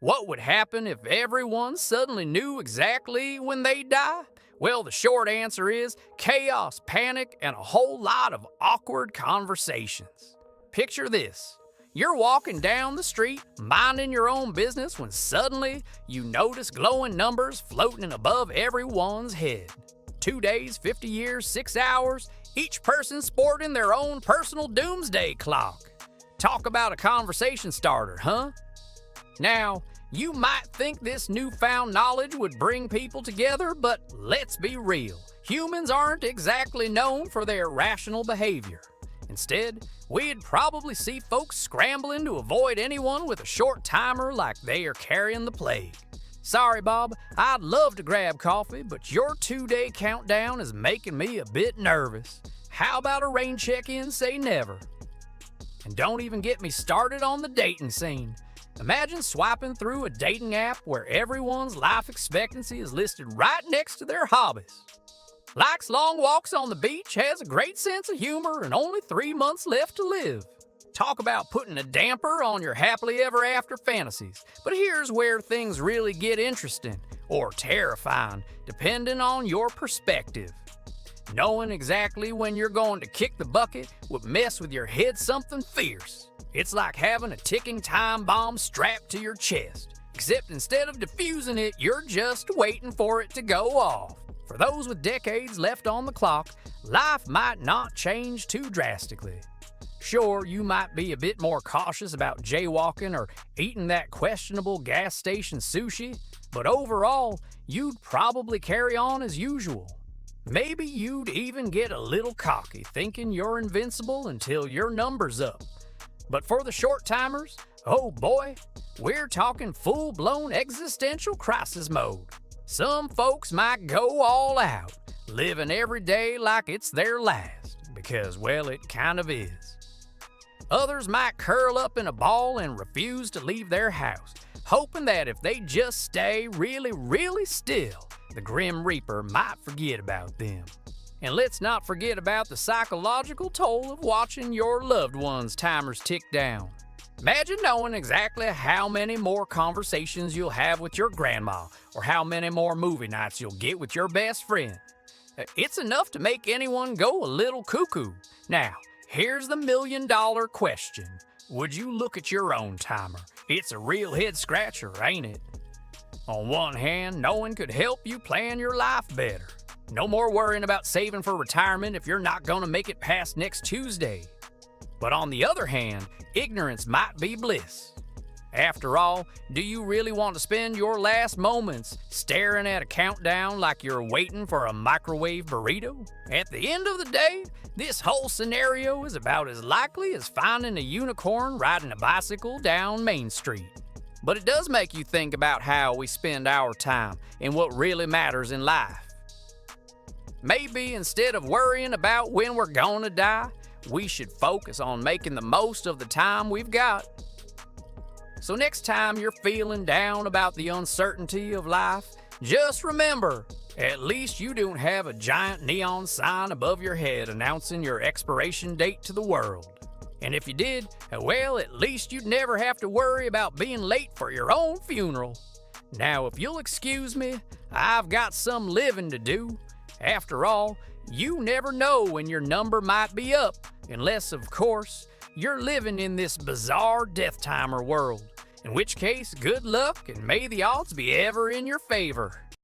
What would happen if everyone suddenly knew exactly when they'd die? Well, the short answer is chaos, panic, and a whole lot of awkward conversations. Picture this. You're walking down the street, minding your own business, when suddenly you notice glowing numbers floating above everyone's head. 2 days, 50 years, 6 hours, each person sporting their own personal doomsday clock. Talk about a conversation starter, huh? Now, you might think this newfound knowledge would bring people together, but let's be real. Humans aren't exactly known for their rational behavior. Instead, we'd probably see folks scrambling to avoid anyone with a short timer like they are carrying the plague. Sorry, Bob, I'd love to grab coffee, but your 2-day countdown is making me a bit nervous. How about a rain check-in, say never? And don't even get me started on the dating scene. Imagine swiping through a dating app where everyone's life expectancy is listed right next to their hobbies. Likes long walks on the beach, has a great sense of humor, and only 3 months left to live. Talk about putting a damper on your happily ever after fantasies. But here's where things really get interesting, or terrifying, depending on your perspective. Knowing exactly when you're going to kick the bucket would mess with your head something fierce. It's like having a ticking time bomb strapped to your chest, except instead of defusing it, you're just waiting for it to go off. For those with decades left on the clock, life might not change too drastically. Sure, you might be a bit more cautious about jaywalking or eating that questionable gas station sushi, but overall, you'd probably carry on as usual. Maybe you'd even get a little cocky, thinking you're invincible until your number's up. But for the short timers, oh boy, we're talking full-blown existential crisis mode. Some folks might go all out, living every day like it's their last, because, well, it kind of is. Others might curl up in a ball and refuse to leave their house, hoping that if they just stay really, really still, the Grim Reaper might forget about them. And let's not forget about the psychological toll of watching your loved ones' timers tick down. Imagine knowing exactly how many more conversations you'll have with your grandma, or how many more movie nights you'll get with your best friend. It's enough to make anyone go a little cuckoo. Now, here's the million-dollar question. Would you look at your own timer? It's a real head-scratcher, ain't it? On one hand, knowing could help you plan your life better. No more worrying about saving for retirement if you're not going to make it past next Tuesday. But on the other hand, ignorance might be bliss. After all, do you really want to spend your last moments staring at a countdown like you're waiting for a microwave burrito? At the end of the day, this whole scenario is about as likely as finding a unicorn riding a bicycle down Main Street. But it does make you think about how we spend our time and what really matters in life. Maybe instead of worrying about when we're gonna die, we should focus on making the most of the time we've got. So next time you're feeling down about the uncertainty of life, just remember, at least you don't have a giant neon sign above your head announcing your expiration date to the world. And if you did, well, at least you'd never have to worry about being late for your own funeral. Now, if you'll excuse me, I've got some living to do. After all, you never know when your number might be up, unless, of course, you're living in this bizarre death timer world, in which case, good luck and may the odds be ever in your favor.